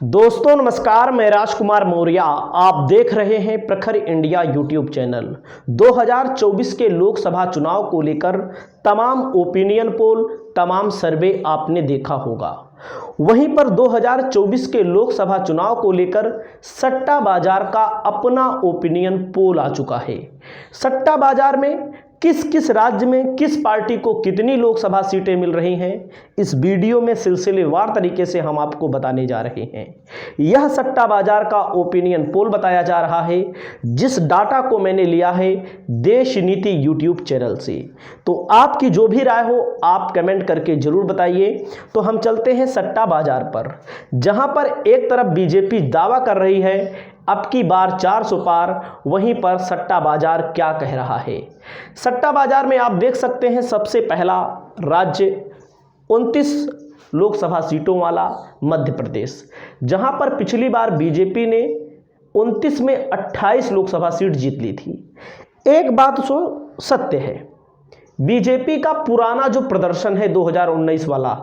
दोस्तों नमस्कार, मैं राजकुमार मौर्य। आप देख रहे हैं प्रखर इंडिया यूट्यूब चैनल। 2024 के लोकसभा चुनाव को लेकर तमाम ओपिनियन पोल, तमाम सर्वे आपने देखा होगा। वहीं पर 2024 के लोकसभा चुनाव को लेकर सट्टा बाजार का अपना ओपिनियन पोल आ चुका है। सट्टा बाजार में किस किस राज्य में किस पार्टी को कितनी लोकसभा सीटें मिल रही हैं, इस वीडियो में सिलसिलेवार तरीके से हम आपको बताने जा रहे हैं। यह सट्टा बाजार का ओपिनियन पोल बताया जा रहा है, जिस डाटा को मैंने लिया है देश नीति यूट्यूब चैनल से। तो आपकी जो भी राय हो आप कमेंट करके जरूर बताइए। तो हम चलते हैं सट्टा बाजार पर, जहां पर एक तरफ बीजेपी दावा कर रही है अब की बार 400 पार, वहीं पर सट्टा बाजार क्या कह रहा है। सट्टा बाजार में आप देख सकते हैं सबसे पहला राज्य 29 लोकसभा सीटों वाला मध्य प्रदेश, जहां पर पिछली बार बीजेपी ने 29 में 28 लोकसभा सीट जीत ली थी। एक बात सत्य है, बीजेपी का पुराना जो प्रदर्शन है 2019 वाला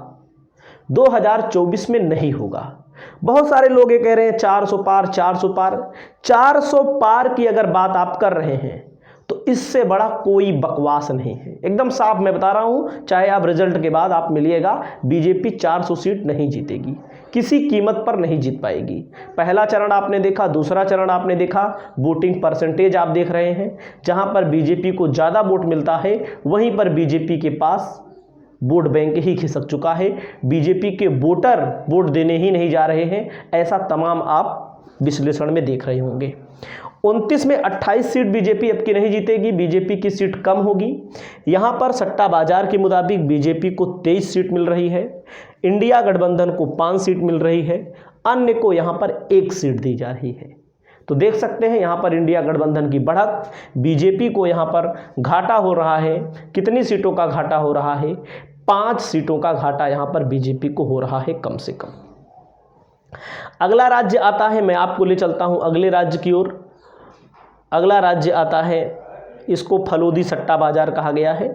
2024 में नहीं होगा। बहुत सारे लोग ये कह रहे हैं 400 पार 400 पार। 400 पार की अगर बात आप कर रहे हैं तो इससे बड़ा कोई बकवास नहीं है। एकदम साफ मैं बता रहा हूं, चाहे आप रिजल्ट के बाद आप मिलिएगा, बीजेपी 400 सीट नहीं जीतेगी, किसी कीमत पर नहीं जीत पाएगी। पहला चरण आपने देखा, दूसरा चरण आपने देखा, वोटिंग परसेंटेज आप देख रहे हैं, जहां पर बीजेपी को ज़्यादा वोट मिलता है वहीं पर बीजेपी के पास वोट बैंक ही खिसक चुका है। बीजेपी के वोटर वोट देने ही नहीं जा रहे हैं, ऐसा तमाम आप विश्लेषण में देख रहे होंगे। 29 में 28 सीट बीजेपी अब की नहीं जीतेगी, बीजेपी की सीट कम होगी। यहाँ पर सट्टा बाजार के मुताबिक बीजेपी को 23 सीट मिल रही है, इंडिया गठबंधन को 5 सीट मिल रही है, अन्य को यहाँ पर 1 सीट दी जा रही है। तो देख सकते हैं यहाँ पर इंडिया गठबंधन की बढ़त, बीजेपी को यहाँ पर घाटा हो रहा है। कितनी सीटों का घाटा हो रहा है? 5 सीटों का घाटा यहाँ पर बीजेपी को हो रहा है कम से कम। अगला राज्य आता है, मैं आपको ले चलता हूँ अगले राज्य की ओर। अगला राज्य आता है, इसको फलोदी सट्टा बाजार कहा गया है,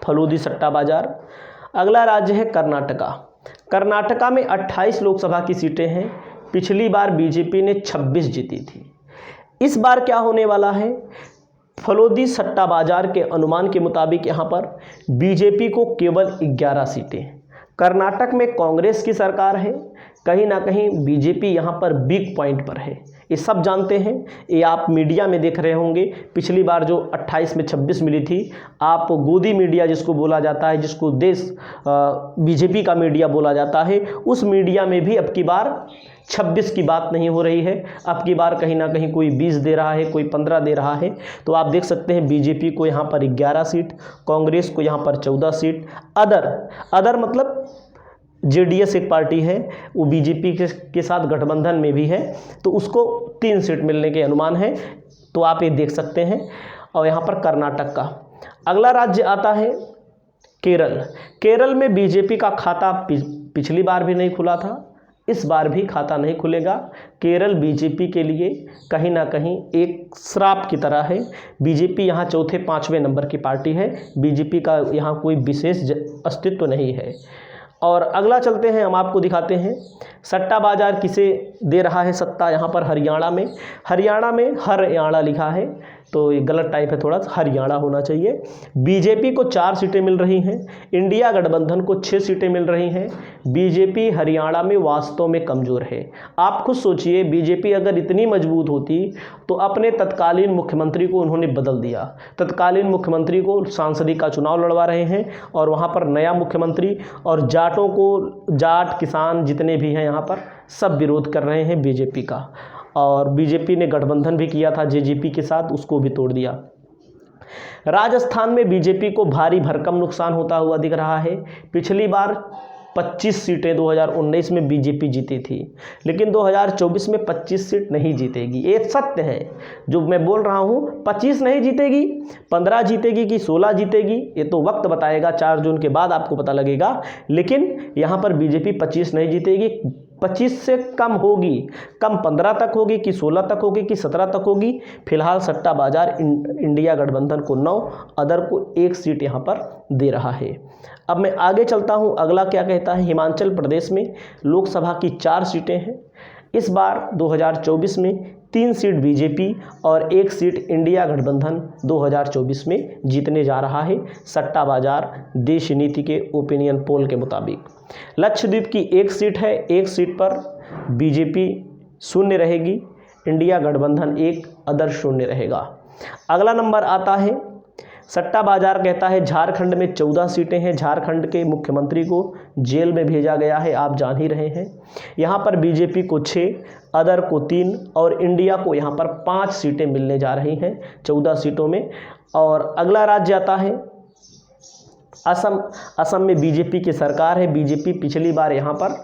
फलोदी सट्टा बाजार। अगला राज्य है कर्नाटका। कर्नाटका में 28 लोकसभा की सीटें हैं, पिछली बार बीजेपी ने 26 जीती थी। इस बार क्या होने वाला है? फलोदी सट्टा बाजार के अनुमान के मुताबिक यहाँ पर बीजेपी को केवल 11 सीटें। कर्नाटक में कांग्रेस की सरकार है, कहीं ना कहीं बीजेपी यहाँ पर वीक पॉइंट पर है, ये सब जानते हैं। ये आप मीडिया में देख रहे होंगे, पिछली बार जो 28 में 26 मिली थी, आप गोदी मीडिया जिसको बोला जाता है, जिसको देश बीजेपी का मीडिया बोला जाता है, उस मीडिया में भी अब की बार 26 की बात नहीं हो रही है। अब की बार कहीं ना कहीं कोई 20 दे रहा है, कोई 15 दे रहा है। तो आप देख सकते हैं बीजेपी को यहाँ पर 11 सीट, कांग्रेस को यहाँ पर 14 सीट, अदर मतलब जेडीएस एक पार्टी है, वो बीजेपी के साथ गठबंधन में भी है, तो उसको 3 सीट मिलने के अनुमान है। तो आप ये देख सकते हैं। और यहाँ पर कर्नाटक का अगला राज्य आता है केरल। केरल में बीजेपी का खाता पिछली बार भी नहीं खुला था, इस बार भी खाता नहीं खुलेगा। केरल बीजेपी के लिए कहीं ना कहीं एक श्राप की तरह है। बीजेपी यहाँ चौथे 5वें नंबर की पार्टी है, बीजेपी का यहाँ कोई विशेष अस्तित्व नहीं है। और अगला चलते हैं, हम आपको दिखाते हैं सट्टा बाजार किसे दे रहा है सत्ता। यहाँ पर हरियाणा में हरियाणा लिखा है, तो ये गलत टाइप है, थोड़ा हरियाणा होना चाहिए। बीजेपी को 4 सीटें मिल रही हैं, इंडिया गठबंधन को 6 सीटें मिल रही हैं। बीजेपी हरियाणा में वास्तव में कमज़ोर है। आप खुद सोचिए, बीजेपी अगर इतनी मजबूत होती तो अपने तत्कालीन मुख्यमंत्री को उन्होंने बदल दिया। तत्कालीन मुख्यमंत्री को सांसदी का चुनाव लड़वा रहे हैं और वहाँ पर नया मुख्यमंत्री, और जाट किसान जितने भी हैं यहाँ पर सब विरोध कर रहे हैं बीजेपी का। और बीजेपी ने गठबंधन भी किया था जेजेपी के साथ, उसको भी तोड़ दिया। राजस्थान में बीजेपी को भारी भरकम नुकसान होता हुआ दिख रहा है। पिछली बार 25 सीटें 2019 में बीजेपी जीती थी, लेकिन 2024 में 25 सीट नहीं जीतेगी। ये सत्य है जो मैं बोल रहा हूँ, 25 नहीं जीतेगी, 15 जीतेगी कि 16 जीतेगी ये तो वक्त बताएगा, 4 जून के बाद आपको पता लगेगा। लेकिन यहाँ पर बीजेपी 25 नहीं जीतेगी, 25 से कम होगी, कम 15 तक होगी कि 16 तक होगी कि 17 तक होगी। फिलहाल सट्टा बाजार इंडिया गठबंधन को 9, अदर को 1 सीट यहाँ पर दे रहा है। अब मैं आगे चलता हूँ, अगला क्या कहता है। हिमाचल प्रदेश में लोकसभा की 4 सीटें हैं, इस बार 2024 में 3 सीट बीजेपी और 1 सीट इंडिया गठबंधन 2024 में जीतने जा रहा है, सट्टा बाजार देश नीति के ओपिनियन पोल के मुताबिक। लक्षद्वीप की 1 सीट है, 1 सीट पर बीजेपी शून्य रहेगी, इंडिया गठबंधन 1, अदर शून्य रहेगा। अगला नंबर आता है, सट्टा बाजार कहता है झारखंड में 14 सीटें हैं। झारखंड के मुख्यमंत्री को जेल में भेजा गया है, आप जान ही रहे हैं। यहाँ पर बीजेपी को 6, अदर को 3 और इंडिया को यहाँ पर 5 सीटें मिलने जा रही हैं 14 सीटों में। और अगला राज्य आता है असम। असम में बीजेपी की सरकार है। बीजेपी पिछली बार यहाँ पर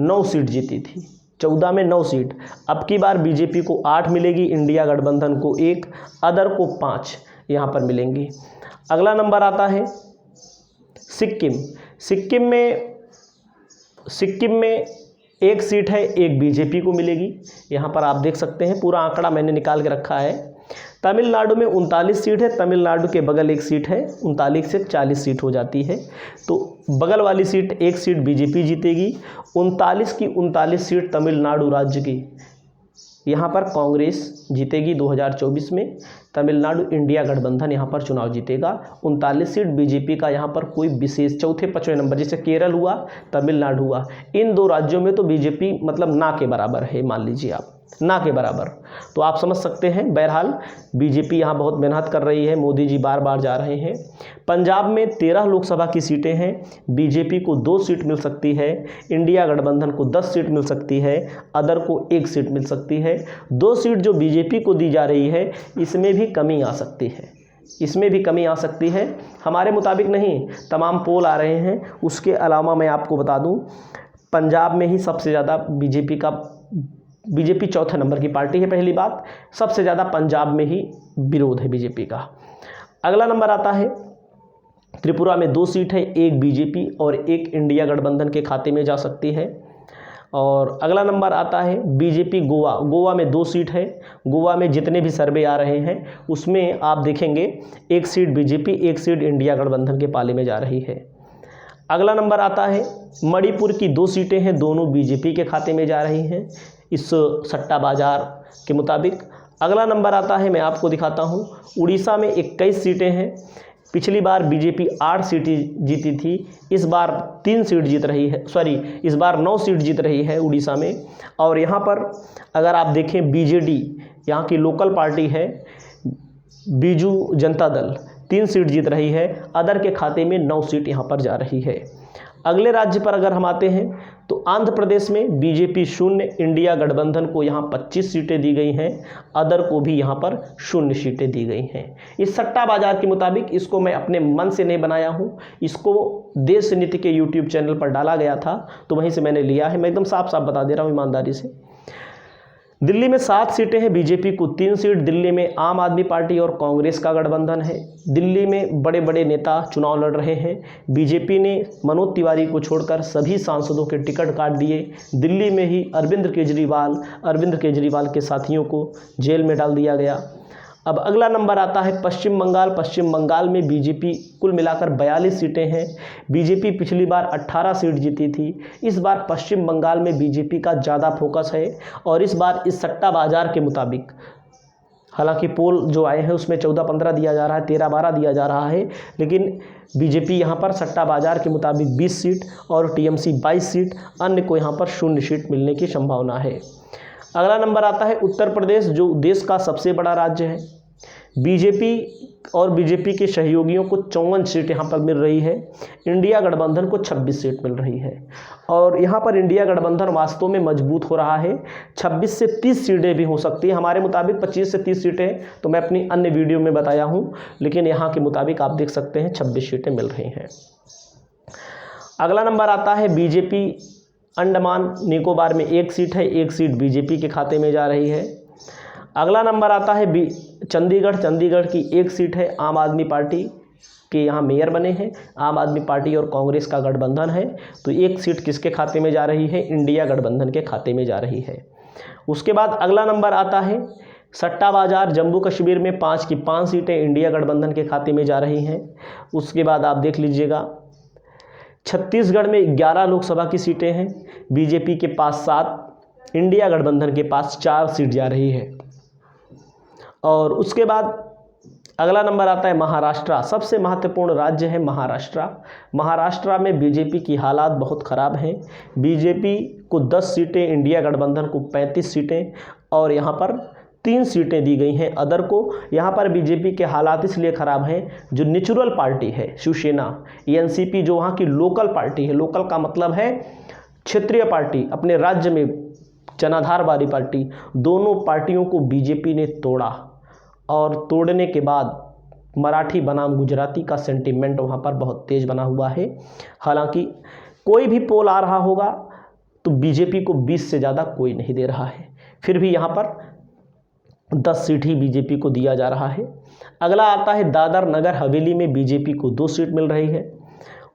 9 सीट जीती थी, 14 में 9 सीट। अब की बार बीजेपी को 8 मिलेगी, इंडिया गठबंधन को 1, अदर को 5 यहाँ पर मिलेंगी। अगला नंबर आता है सिक्किम। सिक्किम में 1 सीट है, 1 बीजेपी को मिलेगी। यहाँ पर आप देख सकते हैं, पूरा आंकड़ा मैंने निकाल के रखा है। तमिलनाडु में 39 सीट है, तमिलनाडु के बगल 1 सीट है, 39 से 40 सीट हो जाती है। तो बगल वाली सीट 1 सीट बीजेपी जीतेगी, 39 की 39 सीट तमिलनाडु राज्य की यहाँ पर कांग्रेस जीतेगी 2024 में। तमिलनाडु इंडिया गठबंधन यहाँ पर चुनाव जीतेगा। 39 सीट बीजेपी का यहाँ पर कोई विशेष चौथे 5वें नंबर, जैसे केरल हुआ, तमिलनाडु हुआ, इन 2 राज्यों में तो बीजेपी मतलब ना के बराबर है, मान लीजिए आप, ना के बराबर। तो आप समझ सकते हैं, बहरहाल बीजेपी यहाँ बहुत मेहनत कर रही है, मोदी जी बार बार जा रहे हैं। पंजाब में 13 लोकसभा की सीटें हैं, बीजेपी को 2 सीट मिल सकती है, इंडिया गठबंधन को 10 सीट मिल सकती है, अदर को 1 सीट मिल सकती है। 2 सीट जो बीजेपी को दी जा रही है, इसमें भी कमी आ सकती है, इसमें भी कमी आ सकती है। हमारे मुताबिक नहीं, तमाम पोल आ रहे हैं। उसके अलावा मैं आपको बता दूं, पंजाब में ही सबसे ज़्यादा बीजेपी चौथे नंबर की पार्टी है। पहली बात, सबसे ज़्यादा पंजाब में ही विरोध है बीजेपी का। अगला नंबर आता है त्रिपुरा में 2 सीट है, 1 बीजेपी और 1 इंडिया गठबंधन के खाते में जा सकती है। और अगला नंबर आता है बीजेपी गोवा में 2 सीट है। गोवा में जितने भी सर्वे आ रहे हैं उसमें आप देखेंगे 1 सीट बीजेपी, 1 सीट इंडिया गठबंधन के पाले में जा रही है। अगला नंबर आता है मणिपुर की 2 सीटें हैं, दोनों बीजेपी के खाते में जा रही हैं इस सट्टा बाजार के मुताबिक। अगला नंबर आता है, मैं आपको दिखाता हूँ, उड़ीसा में 21 सीटें हैं। पिछली बार बीजेपी 8 सीटें जीती थी, इस बार 3 सीट जीत रही है, इस बार 9 सीट जीत रही है उड़ीसा में। और यहाँ पर अगर आप देखें बीजेडी, यहाँ की लोकल पार्टी है बीजू जनता दल, 3 सीट जीत रही है, अदर के खाते में 9 सीट यहाँ पर जा रही है। अगले राज्य पर अगर हम आते हैं तो आंध्र प्रदेश में बीजेपी 0, इंडिया गठबंधन को यहाँ 25 सीटें दी गई हैं, अदर को भी यहाँ पर 0 सीटें दी गई हैं। इस सट्टा बाजार के मुताबिक, इसको मैं अपने मन से नहीं बनाया हूँ, इसको देश नीति के यूट्यूब चैनल पर डाला गया था तो वहीं से मैंने लिया है। मैं एकदम साफ साफ बता दे रहा हूँ ईमानदारी से। दिल्ली में 7 सीटें हैं, बीजेपी को 3 सीट। दिल्ली में आम आदमी पार्टी और कांग्रेस का गठबंधन है। दिल्ली में बड़े बड़े नेता चुनाव लड़ रहे हैं। बीजेपी ने मनोज तिवारी को छोड़कर सभी सांसदों के टिकट काट दिए। दिल्ली में ही अरविंद केजरीवाल के साथियों को जेल में डाल दिया गया। अब अगला नंबर आता है पश्चिम बंगाल। पश्चिम बंगाल में बीजेपी कुल मिलाकर 42 सीटें हैं। बीजेपी पिछली बार 18 सीट जीती थी। इस बार पश्चिम बंगाल में बीजेपी का ज़्यादा फोकस है और इस बार इस सट्टा बाजार के मुताबिक, हालांकि पोल जो आए हैं उसमें 14-15 दिया जा रहा है, 13-12 दिया जा रहा है, लेकिन बीजेपी यहाँ पर सट्टा बाजार के मुताबिक 20 सीट और टीएमसी 22 सीट, अन्य को यहाँ पर 0 सीट मिलने की संभावना है। अगला नंबर आता है उत्तर प्रदेश, जो देश का सबसे बड़ा राज्य है। बीजेपी और बीजेपी के सहयोगियों को 54 सीट यहाँ पर मिल रही है। इंडिया गठबंधन को 26 सीट मिल रही है और यहाँ पर इंडिया गठबंधन वास्तव में मजबूत हो रहा है। 26 से 30 सीटें भी हो सकती है, हमारे मुताबिक 25 से 30 सीटें तो मैं अपनी अन्य वीडियो में बताया हूँ, लेकिन यहाँ के मुताबिक आप देख सकते हैं 26 सीटें मिल रही हैं। अगला नंबर आता है बीजेपी अंडमान निकोबार में 1 सीट है, 1 सीट बीजेपी के खाते में जा रही है। अगला नंबर आता है चंडीगढ़ की 1 सीट है, आम आदमी पार्टी के यहाँ मेयर बने हैं। आम आदमी पार्टी और कांग्रेस का गठबंधन है, तो 1 सीट किसके खाते में जा रही है? इंडिया गठबंधन के खाते में जा रही है। उसके बाद अगला नंबर आता है सट्टा बाजार। जम्मू कश्मीर में 5 की 5 सीटें इंडिया गठबंधन के खाते में जा रही हैं। उसके बाद आप देख लीजिएगा छत्तीसगढ़ में 11 लोकसभा की सीटें हैं, बीजेपी के पास 7 इंडिया गठबंधन के पास 4 सीट जा रही है। और उसके बाद अगला नंबर आता है महाराष्ट्र। सबसे महत्वपूर्ण राज्य है महाराष्ट्र। महाराष्ट्र में बीजेपी की हालात बहुत ख़राब हैं। बीजेपी को 10 सीटें, इंडिया गठबंधन को 35 सीटें और यहाँ पर 3 सीटें दी गई हैं अदर को। यहाँ पर बीजेपी के हालात इसलिए ख़राब हैं, जो नेचुरल पार्टी है शिवसेना, एनसीपी जो वहाँ की लोकल पार्टी है, लोकल का मतलब है क्षेत्रीय पार्टी, अपने राज्य में जनाधार वाली पार्टी, दोनों पार्टियों को बीजेपी ने तोड़ा। और तोड़ने के बाद मराठी बनाम गुजराती का सेंटीमेंट वहाँ पर बहुत तेज़ बना हुआ है। हालांकि कोई भी पोल आ रहा होगा तो बीजेपी को 20 से ज़्यादा कोई नहीं दे रहा है, फिर भी यहाँ पर 10 सीट ही बीजेपी को दिया जा रहा है। अगला आता है दादर नगर हवेली में बीजेपी को 2 सीट मिल रही है।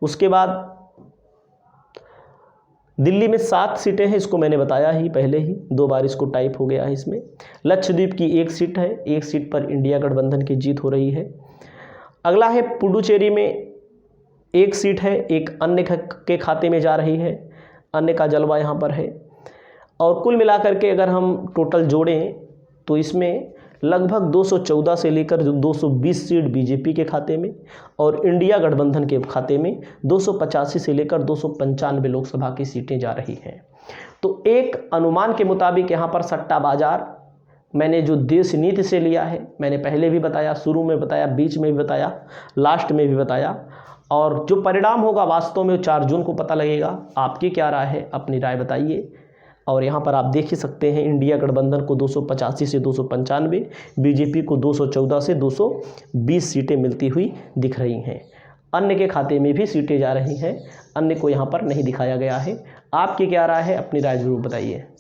उसके बाद दिल्ली में 7 सीटें हैं, इसको मैंने बताया ही पहले ही, 2 बार इसको टाइप हो गया है इसमें। लक्षद्वीप की 1 सीट है, 1 सीट पर इंडिया गठबंधन की जीत हो रही है। अगला है पुडुचेरी में 1 सीट है, एक अन्य के खाते में जा रही है, अन्य का जलवा यहाँ पर है। और कुल मिलाकर के अगर हम टोटल जोड़ें तो इसमें लगभग 214 से लेकर 220 सीट बीजेपी के खाते में और इंडिया गठबंधन के खाते में 285 से लेकर 295 लोकसभा की सीटें जा रही हैं। तो एक अनुमान के मुताबिक यहाँ पर सट्टा बाजार मैंने जो देश नीति से लिया है, मैंने पहले भी बताया, शुरू में बताया, बीच में भी बताया, लास्ट में भी बताया, और जो परिणाम होगा वास्तव में 4 जून को पता लगेगा। आपकी क्या राय है, अपनी राय बताइए। और यहाँ पर आप देख ही सकते हैं इंडिया गठबंधन को 285 से 295, बीजेपी को 214 से 220 सीटें मिलती हुई दिख रही हैं। अन्य के खाते में भी सीटें जा रही हैं, अन्य को यहाँ पर नहीं दिखाया गया है। आपकी क्या राय है, अपनी राय ज़रूर बताइए।